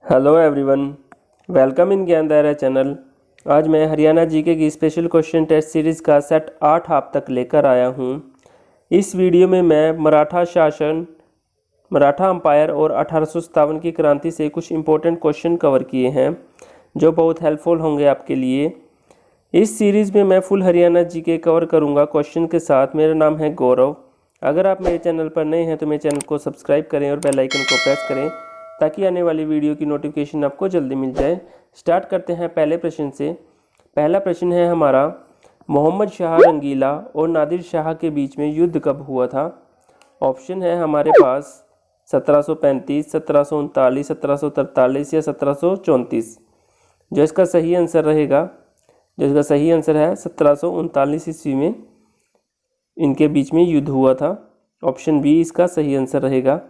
Hello everyone, welcome in ज्ञान दायरा channel. आज मैं हरियाणा जीके की स्पेशल क्वेश्चन टेस्ट सीरीज़ का सेट 8 आप तक लेकर आया हूँ। इस वीडियो में मैं मराठा शासन, मराठा अंपायर और 1857 की क्रांति से कुछ इंपॉर्टेंट क्वेश्चन कवर किए हैं जो बहुत हेल्पफुल होंगे आपके लिए। इस सीरीज़ में मैं फुल हरियाणा जीके कवर करूँगा क्वेश्चन के साथ। मेरा नाम है गौरव। अगर आप मेरे चैनल पर नए हैं तो मेरे चैनल को सब्सक्राइब करें और बेल आइकन को प्रेस करें ताकि आने वाली वीडियो की नोटिफिकेशन आपको जल्दी मिल जाए। स्टार्ट करते हैं पहले प्रश्न से। पहला प्रश्न है हमारा, मोहम्मद शाह रंगीला और नादिर शाह के बीच में युद्ध कब हुआ था? ऑप्शन है हमारे पास 1735, 1739, 1743 या 1734। जो इसका सही आंसर है 1739 ईस्वी में इनके बीच में युद्ध हुआ था। ऑप्शन बी इसका सही आंसर रहेगा।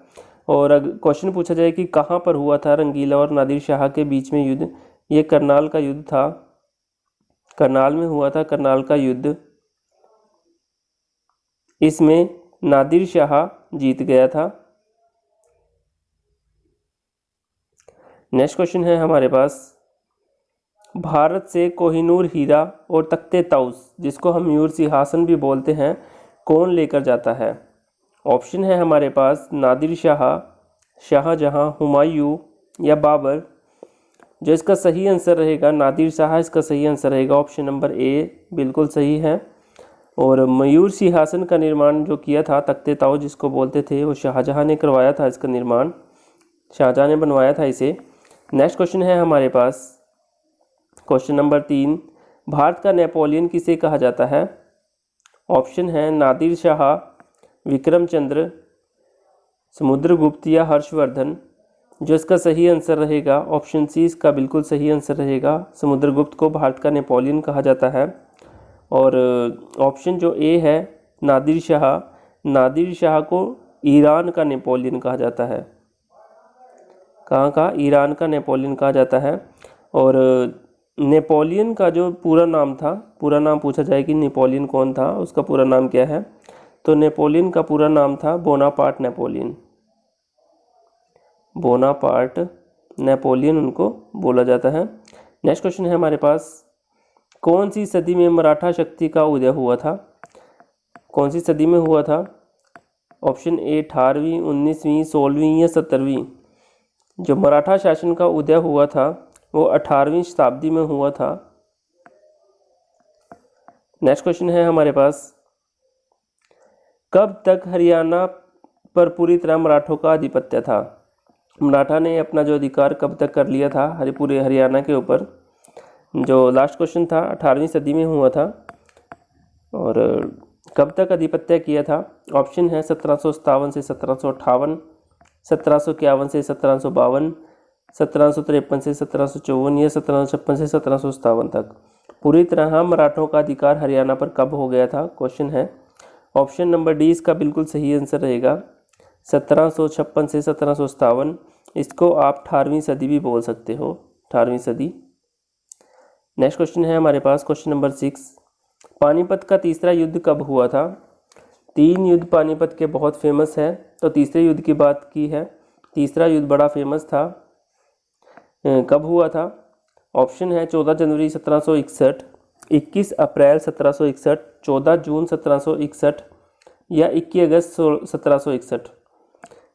और अगर क्वेश्चन पूछा जाए कि कहाँ पर हुआ था रंगीला और नादिर शाह के बीच में युद्ध, ये करनाल का युद्ध था। करनाल में हुआ था करनाल का युद्ध। इसमें नादिर शाह जीत गया था। नेक्स्ट क्वेश्चन है हमारे पास, भारत से कोहिनूर हीरा और तख्ते ताउस, जिसको हम मयूर सिंहासन भी बोलते हैं, कौन लेकर जाता है? ऑप्शन है हमारे पास नादिर शाह, शाहजहां, हुमायूं या बाबर। जो इसका सही आंसर रहेगा नादिर शाह, इसका सही आंसर रहेगा। ऑप्शन नंबर ए बिल्कुल सही है। और मयूर सिंहासन का निर्माण जो किया था, तख्ते ताऊ जिसको बोलते थे, वो शाहजहां ने करवाया था। इसका निर्माण शाहजहां ने बनवाया था इसे। नेक्स्ट क्वेश्चन है हमारे पास क्वेश्चन नंबर 3, भारत का नेपोलियन किसे कहा जाता है? ऑप्शन है नादिर शाह, विक्रम चंद्र, समुद्रगुप्त या हर्षवर्धन। जो इसका सही आंसर रहेगा ऑप्शन सी इसका बिल्कुल सही आंसर रहेगा। समुद्रगुप्त को भारत का नेपोलियन कहा जाता है। और ऑप्शन जो ए है नादिर शाह को ईरान का नेपोलियन कहा जाता है। कहाँ का? ईरान का नेपोलियन कहा जाता है। और नेपोलियन का जो पूरा नाम था, पूरा नाम पूछा जाए कि नेपोलियन कौन था, उसका पूरा नाम क्या है, तो नेपोलियन का पूरा नाम था बोनापार्ट नेपोलियन। बोनापार्ट नेपोलियन उनको बोला जाता है। नेक्स्ट क्वेश्चन है हमारे पास, कौन सी सदी में मराठा शक्ति का उदय हुआ था? कौन सी सदी में हुआ था? ऑप्शन ए 18वीं, 19वीं, 16वीं या 17वीं। जो मराठा शासन का उदय हुआ था वो 18वीं शताब्दी में हुआ था। नेक्स्ट क्वेश्चन है हमारे पास, कब तक हरियाणा पर पूरी तरह मराठों का आधिपत्य था? मराठा ने अपना जो अधिकार कब तक कर लिया था पूरे हरियाणा के ऊपर? जो लास्ट क्वेश्चन था 18वीं सदी में हुआ था। और कब तक आधिपत्य किया था? ऑप्शन है 1757 से 1758, 1751 से 1752, 1753 से 1754 या 1756 से 1757 तक। पूरी तरह मराठों का अधिकार हरियाणा पर कब हो गया था? क्वेश्चन है। ऑप्शन नंबर डी इसका बिल्कुल सही आंसर रहेगा 1756 से 1757। इसको आप 18वीं सदी भी बोल सकते हो, 18वीं सदी। नेक्स्ट क्वेश्चन है हमारे पास क्वेश्चन नंबर 6, पानीपत का तीसरा युद्ध कब हुआ था? 3 युद्ध पानीपत के बहुत फेमस है, तो तीसरे युद्ध की बात की है। तीसरा युद्ध बड़ा फेमस था, कब हुआ था? ऑप्शन है 14 जनवरी 1761, 21 अप्रैल 1761, 14 जून 1761 या 21 अगस्त 1761।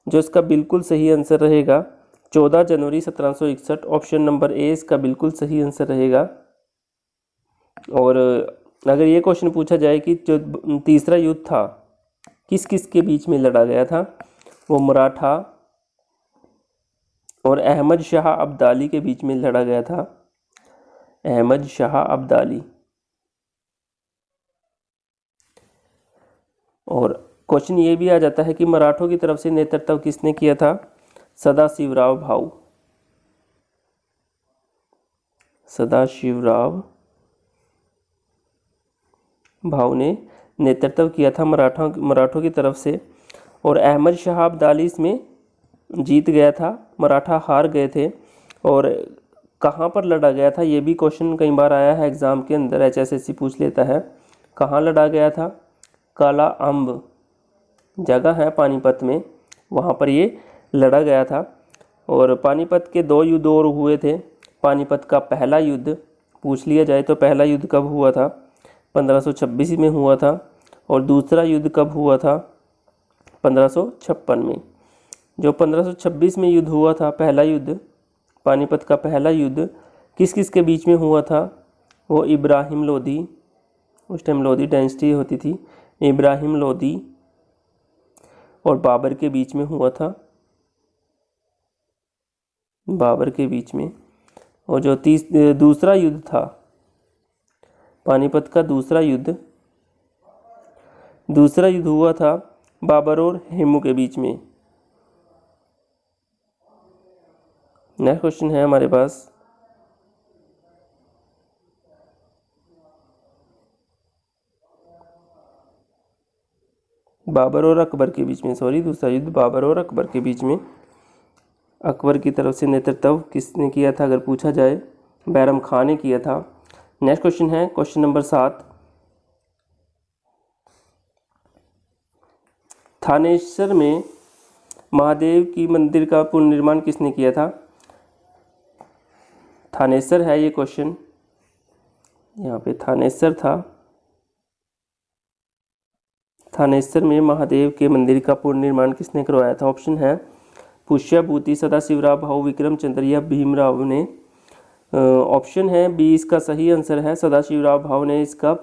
जो इसका बिल्कुल सही आंसर रहेगा 14 जनवरी 1761। ऑप्शन नंबर ए इसका बिल्कुल सही आंसर रहेगा। और अगर ये क्वेश्चन पूछा जाए कि जो तीसरा युद्ध था किस किस के बीच में लड़ा गया था, वो मराठा और अहमद शाह अब्दाली के बीच में लड़ा गया था। अहमद शाह अब्दाली। और क्वेश्चन ये भी आ जाता है कि मराठों की तरफ से नेतृत्व किसने किया था? सदाशिवराव भाऊ। सदाशिवराव भाऊ ने नेतृत्व किया था मराठों की तरफ से। और अहमद शाह अब्दाली इसमें जीत गया था, मराठा हार गए थे। और कहाँ पर लड़ा गया था, ये भी क्वेश्चन कई बार आया है एग्ज़ाम के अंदर, HSSC पूछ लेता है। कहाँ लड़ा गया था? काला अम्ब जगह है पानीपत में, वहाँ पर ये लड़ा गया था। और पानीपत के 2 युद्ध और हुए थे। पानीपत का पहला युद्ध पूछ लिया जाए तो पहला युद्ध कब हुआ था? 1526 में हुआ था। और दूसरा युद्ध कब हुआ था? 1556 में। जो 1526 में युद्ध हुआ था, पहला युद्ध, पानीपत का पहला युद्ध किस किस के बीच में हुआ था? वो इब्राहिम लोदी, उस टाइम लोदी डायनेस्टी होती थी, इब्राहिम लोदी और बाबर के बीच में हुआ था, बाबर के बीच में। और जो दूसरा युद्ध था, पानीपत का दूसरा युद्ध हुआ था बाबर और हेमू के बीच में। नेक्स्ट क्वेश्चन है हमारे पास, बाबर और अकबर के बीच में, दूसरा युद्ध बाबर और अकबर के बीच में। अकबर की तरफ से नेतृत्व किसने किया था अगर पूछा जाए? बैरम खान ने किया था। नेक्स्ट क्वेश्चन है क्वेश्चन नंबर 7, थानेश्वर में महादेव की मंदिर का पुनर्निर्माण किसने किया था? थानेश्वर है ये क्वेश्चन, यहाँ पे थानेश्वर था। थानेश्वर में महादेव के मंदिर का पुनर्निर्माण किसने करवाया था? ऑप्शन है पुष्यभूति, सदाशिवराव भाऊ, विक्रम चंद्र या भीमराव ने। ऑप्शन है बी इसका सही आंसर है। सदाशिवराव भाऊ ने इसका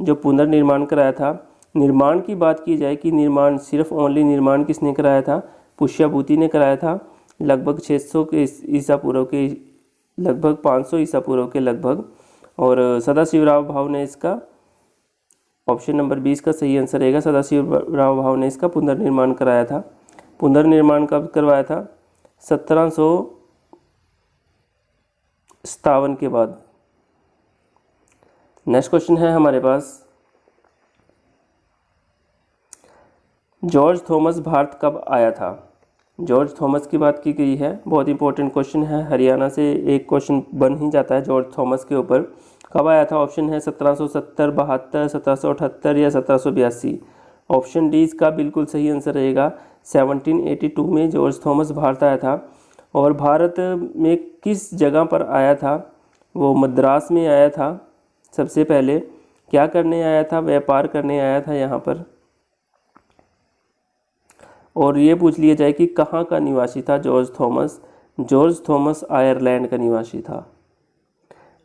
जो पुनर्निर्माण कराया था। निर्माण की बात की जाए कि निर्माण सिर्फ ओनली निर्माण किसने कराया था? पुष्यभूति ने कराया था, लगभग 600 के ईसा पूर्व के, लगभग 500 ईसा पूर्व के लगभग। और सदाशिवराव भाऊ ने इसका, ऑप्शन नंबर 20 का सही आंसर रहेगा। सदाशिवराव भाऊ ने इसका पुनर्निर्माण कराया था। पुनर्निर्माण कब करवाया था? 1757 के बाद। नेक्स्ट क्वेश्चन है हमारे पास, जॉर्ज थॉमस भारत कब आया था? जॉर्ज थॉमस की बात की गई है, बहुत इंपॉर्टेंट क्वेश्चन है। हरियाणा से एक क्वेश्चन बन ही जाता है जॉर्ज थॉमस के ऊपर। कब आया था? ऑप्शन है 1770, 72, 1778 या 1782। ऑप्शन डी इसका बिल्कुल सही आंसर रहेगा। 1782 में जॉर्ज थॉमस भारत आया था। और भारत में किस जगह पर आया था? वो मद्रास में आया था सबसे पहले। क्या करने आया था? व्यापार करने आया था यहाँ पर। और ये पूछ लिया जाए कि कहाँ का निवासी था George Thomas? George Thomas Ireland का निवासी था,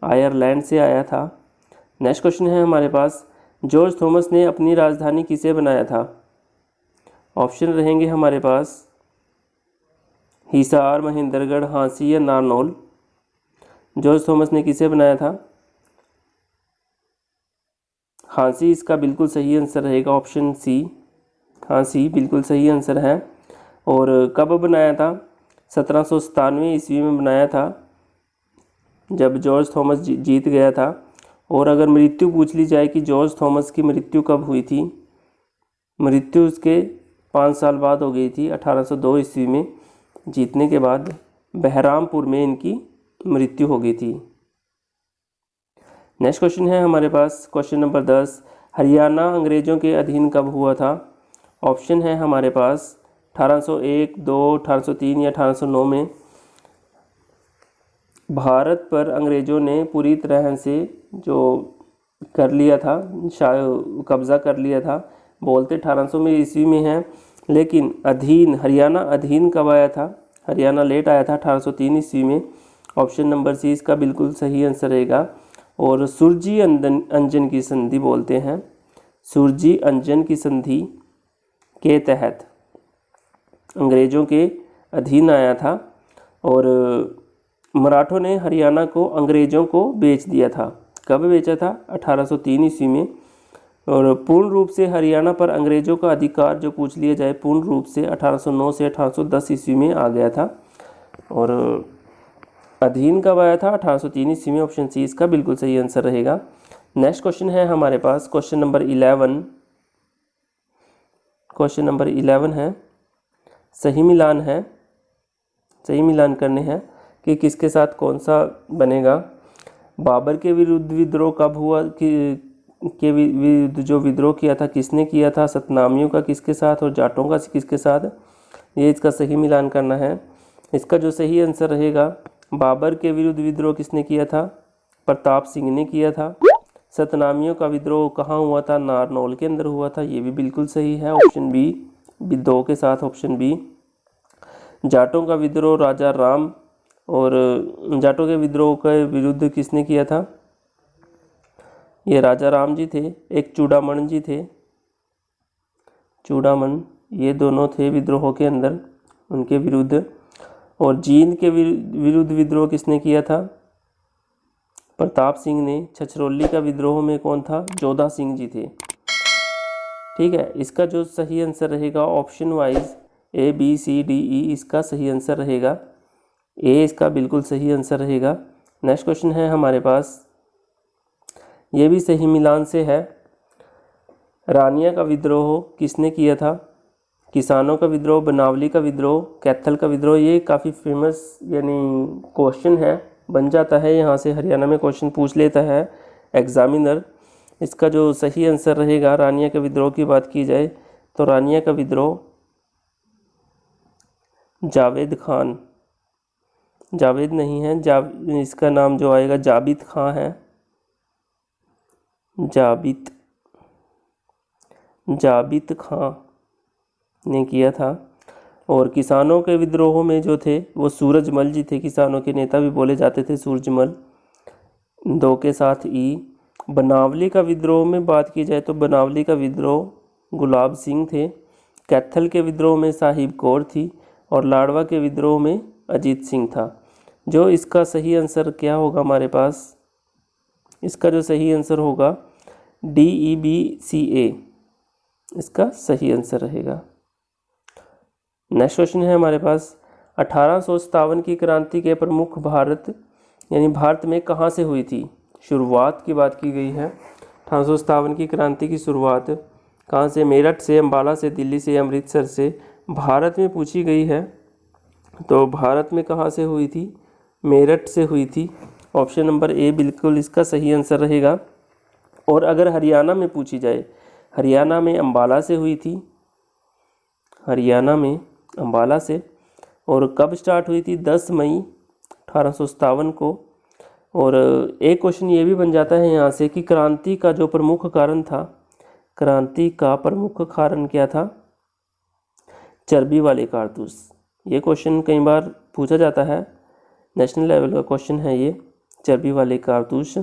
आयरलैंड से आया था। नेक्स्ट क्वेश्चन है हमारे पास, जॉर्ज थॉमस ने अपनी राजधानी किसे बनाया था? ऑप्शन रहेंगे हमारे पास हिसार, महेंद्रगढ़, हांसी या नारनौल। जॉर्ज थॉमस ने किसे बनाया था? हांसी इसका बिल्कुल सही आंसर रहेगा, ऑप्शन सी, हांसी बिल्कुल सही आंसर है। और कब बनाया था? 1797 ईस्वी में बनाया था, जब जॉर्ज थॉमस जीत गया था। और अगर मृत्यु पूछ ली जाए कि जॉर्ज थॉमस की मृत्यु कब हुई थी? मृत्यु उसके 5 साल बाद हो गई थी, 1802 ईस्वी में जीतने के बाद बहरामपुर में इनकी मृत्यु हो गई थी। नेक्स्ट क्वेश्चन है हमारे पास क्वेश्चन नंबर 10, हरियाणा अंग्रेजों के अधीन कब हुआ था? ऑप्शन है हमारे पास 1801, 2, 1803 या 1809 में। भारत पर अंग्रेज़ों ने पूरी तरह से जो कर लिया था, कब्ज़ा कर लिया था, बोलते 1800 में ईस्वी में है, लेकिन अधीन, हरियाणा अधीन कब आया था? हरियाणा लेट आया था 1803 ईस्वी में। ऑप्शन नंबर सी इसका बिल्कुल सही आंसर रहेगा। और सुरजी अंजन की संधि बोलते हैं, सुरजी अंजन की संधि के तहत अंग्रेज़ों के अधीन आया था। और मराठों ने हरियाणा को अंग्रेज़ों को बेच दिया था। कब बेचा था? 1803 ईस्वी में। और पूर्ण रूप से हरियाणा पर अंग्रेज़ों का अधिकार जो पूछ लिया जाए, पूर्ण रूप से 1809 से 1810 ईस्वी में आ गया था। और अधीन कब आया था? 1803 ईस्वी में। ऑप्शन सी इसका बिल्कुल सही आंसर रहेगा। नेक्स्ट क्वेश्चन है हमारे पास क्वेश्चन नंबर 11। क्वेश्चन नंबर 11 है, सही मिलान है, सही मिलान करने हैं कि किसके साथ कौन सा बनेगा। बाबर के विरुद्ध विद्रोह कब हुआ? के विरुद्ध जो विद्रोह किया था किसने किया था? सतनामियों का किसके साथ और जाटों का किसके साथ? ये इसका सही मिलान करना है। इसका जो सही आंसर रहेगा, बाबर के विरुद्ध विद्रोह किसने किया था? प्रताप सिंह ने किया था। सतनामियों का विद्रोह कहाँ हुआ था? नारनौल के अंदर हुआ था। ये भी बिल्कुल सही है, ऑप्शन बी, 2 के साथ ऑप्शन बी। जाटों का विद्रोह राजा राम और जाटों के विद्रोह के विरुद्ध किसने किया था? ये राजा राम जी थे। एक चूड़ामण जी थे, चूड़ामण, ये दोनों थे विद्रोह के अंदर, उनके विरुद्ध। और जींद के विरुद्ध विद्रोह किसने किया था? प्रताप सिंह ने। छछरौली का विद्रोह में कौन था? जोधा सिंह जी थे। ठीक है, इसका जो सही आंसर रहेगा option wise A B C D E, इसका सही आंसर रहेगा ए, इसका बिल्कुल सही आंसर रहेगा। नेक्स्ट क्वेश्चन है हमारे पास, ये भी सही मिलान से है। रानिया का विद्रोह किसने किया था? किसानों का विद्रोह, बनावली का विद्रोह, कैथल का विद्रोह। ये काफ़ी फेमस यानी क्वेश्चन है, बन जाता है यहाँ से, हरियाणा में क्वेश्चन पूछ लेता है एग्जामिनर। इसका जो सही आंसर रहेगा, रानिया के विद्रोह की बात की जाए तो रानिया का विद्रोह जावेद खान, जावेद नहीं है, इसका नाम जो आएगा जाबित खां है, जाबित खां ने किया था। और किसानों के विद्रोह में जो थे वो सूरजमल जी थे, किसानों के नेता भी बोले जाते थे सूरजमल, 2 के साथ ई। बनावली का विद्रोह में बात की जाए तो बनावली का विद्रोह गुलाब सिंह थे। कैथल के विद्रोह में साहिब कौर थी और लाडवा के विद्रोह में अजीत सिंह था। जो इसका सही आंसर क्या होगा हमारे पास, इसका जो सही आंसर होगा DEBCA, इसका सही आंसर रहेगा। नेक्स्ट क्वेश्चन है हमारे पास, 1857 की क्रांति के प्रमुख भारत में कहाँ से हुई थी? शुरुआत की बात की गई है। 1857 की क्रांति की शुरुआत कहाँ से? मेरठ से, अम्बाला से, दिल्ली से, अमृतसर से। भारत में पूछी गई है तो भारत में कहाँ से हुई थी? मेरठ से हुई थी। ऑप्शन नंबर ए बिल्कुल इसका सही आंसर रहेगा। और अगर हरियाणा में पूछी जाए, हरियाणा में अम्बाला से हुई थी, हरियाणा में अम्बाला से। और कब स्टार्ट हुई थी? 10 मई 1857 को। और एक क्वेश्चन ये भी बन जाता है यहाँ से कि क्रांति का जो प्रमुख कारण था, क्रांति का प्रमुख कारण क्या था? चर्बी वाले कारतूस। ये क्वेश्चन कई बार पूछा जाता है, नेशनल लेवल का क्वेश्चन है ये, चर्बी वाले कारतूस।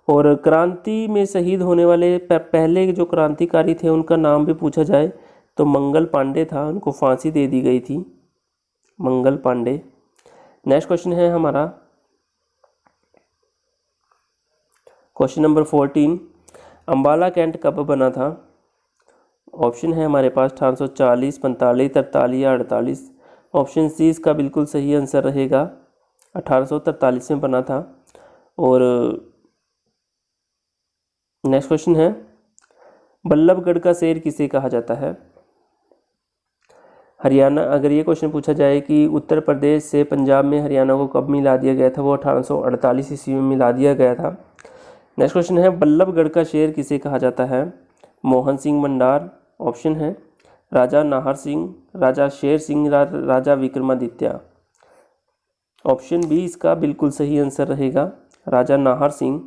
और क्रांति में शहीद होने वाले पहले जो क्रांतिकारी थे उनका नाम भी पूछा जाए तो मंगल पांडे था, उनको फांसी दे दी गई थी, मंगल पांडे। नेक्स्ट क्वेश्चन है हमारा क्वेश्चन नंबर 14, अम्बाला कैंट कब बना था? ऑप्शन है हमारे पास 1840, 45, 43 या 48। ऑप्शन सी इसका बिल्कुल सही आंसर रहेगा, 1843 में बना था। और नेक्स्ट क्वेश्चन है, बल्लभगढ़ का शेर किसे कहा जाता है? हरियाणा, अगर ये क्वेश्चन पूछा जाए कि उत्तर प्रदेश से पंजाब में हरियाणा को कब मिला दिया गया था, वो 1848 ईस्वी में मिला दिया गया था। नेक्स्ट क्वेश्चन है, बल्लभगढ़ का शेर किसे कहा जाता है? मोहन सिंह भंडार। ऑप्शन है राजा नाहर सिंह, राजा शेर सिंह, राजा विक्रमादित्य। ऑप्शन बी इसका बिल्कुल सही आंसर रहेगा, राजा नाहर सिंह।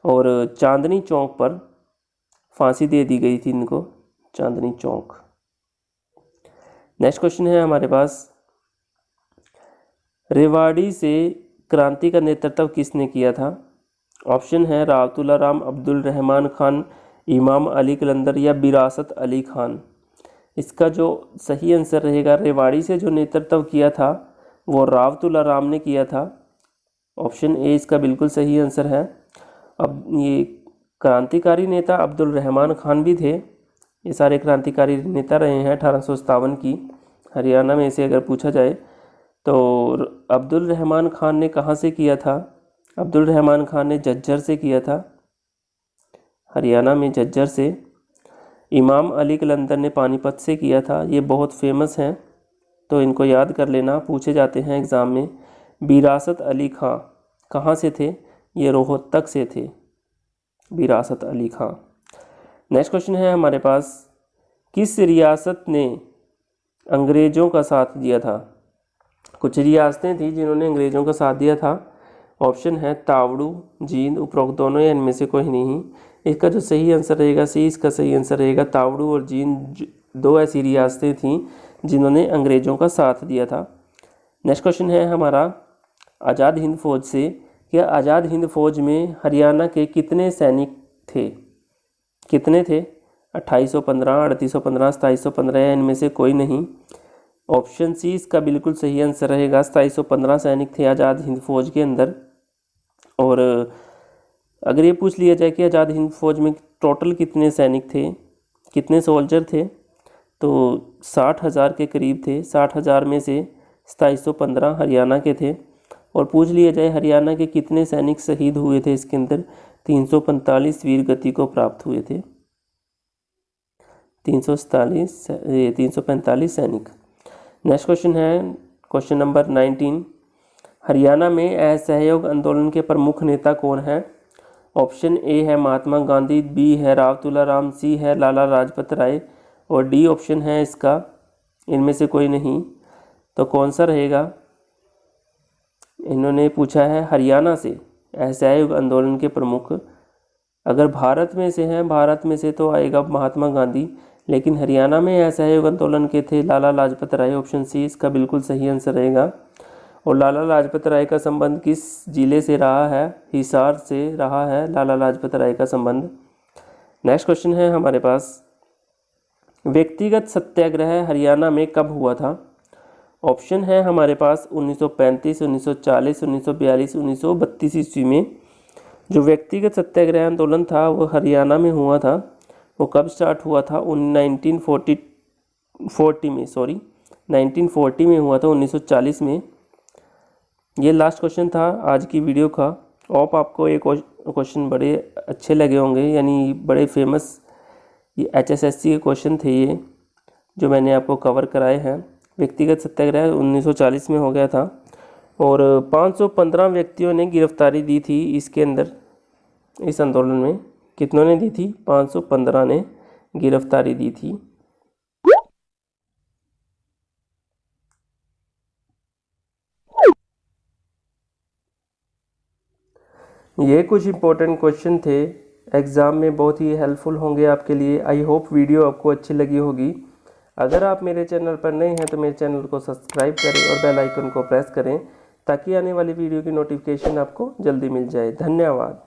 और चांदनी चौक पर फांसी दे दी गई थी इनको, चांदनी चौक। नेक्स्ट क्वेश्चन है हमारे पास, रेवाड़ी से क्रांति का नेतृत्व किसने किया था? ऑप्शन है रावतुल्ला राम, अब्दुल रहमान खान, इमाम अली कलंदर या विरासत अली खान। इसका जो सही आंसर रहेगा, रेवाड़ी से जो नेतृत्व किया था वो रावतुल्ला राम ने किया था। ऑप्शन ए इसका बिल्कुल सही आंसर है। अब ये क्रांतिकारी नेता अब्दुल रहमान खान भी थे, ये सारे क्रांतिकारी नेता रहे हैं 1857 की। हरियाणा में से अगर पूछा जाए तो अब्दुल रहमान खान ने कहाँ से किया था? अब्दुल रहमान खान ने झज्जर से किया था, हरियाणा में झज्जर से। इमाम अली कलंदर ने पानीपत से किया था, ये बहुत फेमस हैं तो इनको याद कर लेना, पूछे जाते हैं एग्ज़ाम में। विरासत अली खां कहाँ से थे? ये रोहतक से थे, विरासत अली खां। नेक्स्ट क्वेश्चन है हमारे पास, किस रियासत ने अंग्रेज़ों का साथ दिया था? कुछ रियासतें थी जिन्होंने अंग्रेज़ों का साथ दिया था। ऑप्शन है तावड़ू, जींद, उपरोक्त दोनों या इनमें से कोई नहीं। इसका जो सही आंसर रहेगा सी, इसका सही आंसर रहेगा तावड़ू और जींद। दो ऐसी रियासतें थीं जिन्होंने अंग्रेज़ों का साथ दिया था। नेक्स्ट क्वेश्चन है हमारा आज़ाद हिंद फौज से, क्या आज़ाद हिंद फौज में हरियाणा के कितने सैनिक थे? कितने थे? 2815, 3815, 2715 या इनमें से कोई नहीं। ऑप्शन सी इसका बिल्कुल सही आंसर रहेगा। 2715 सैनिक थे आज़ाद हिंद फौज के अंदर। और अगर ये पूछ लिया जाए कि आज़ाद हिंद फौज में टोटल कितने सैनिक थे, कितने सोल्जर थे, तो 60,000 के करीब थे। 60,000 में से 2715 हरियाणा के थे। और पूछ लिया जाए हरियाणा के कितने सैनिक शहीद हुए थे, इसके अंदर 345 वीर गति को प्राप्त हुए थे। 345 सैनिक। नेक्स्ट क्वेश्चन है क्वेश्चन नंबर 19। हरियाणा में असहयोग आंदोलन के प्रमुख नेता कौन है? ऑप्शन ए है महात्मा गांधी, बी है राव तुलाराम, सी है लाला लाजपत राय और डी ऑप्शन है इसका इनमें से कोई नहीं। तो कौन सा रहेगा? इन्होंने पूछा है हरियाणा से असहयोग आंदोलन के प्रमुख। अगर भारत में से हैं, भारत में से तो आएगा महात्मा गांधी, लेकिन हरियाणा में असहयोग आंदोलन के थे लाला लाजपत राय। ऑप्शन सी इसका बिल्कुल सही आंसर रहेगा। और लाला लाजपत राय का संबंध किस जिले से रहा है? हिसार से रहा है लाला लाजपत राय का संबंध। नेक्स्ट क्वेश्चन है हमारे पास, व्यक्तिगत सत्याग्रह हरियाणा में कब हुआ था? ऑप्शन है हमारे पास 1935, 1940, 1942, 1932 ईस्वी में। जो व्यक्तिगत सत्याग्रह आंदोलन था वो हरियाणा में हुआ था। वो कब स्टार्ट हुआ था? 1940 में हुआ था, 1940 में। ये लास्ट क्वेश्चन था आज की वीडियो का। होप आपको ये क्वेश्चन बड़े अच्छे लगे होंगे, यानी बड़े फेमस ये HSSC के क्वेश्चन थे ये जो मैंने आपको कवर कराए हैं। व्यक्तिगत सत्याग्रह 1940 में हो गया था और 515 व्यक्तियों ने गिरफ्तारी दी थी इसके अंदर। इस आंदोलन में कितनों ने दी थी? 515 ने गिरफ्तारी दी थी। ये कुछ इंपॉर्टेंट क्वेश्चन थे, एग्ज़ाम में बहुत ही हेल्पफुल होंगे आपके लिए। आई होप वीडियो आपको अच्छी लगी होगी। अगर आप मेरे चैनल पर नए हैं तो मेरे चैनल को सब्सक्राइब करें और बेल आइकन को प्रेस करें ताकि आने वाली वीडियो की नोटिफिकेशन आपको जल्दी मिल जाए। धन्यवाद।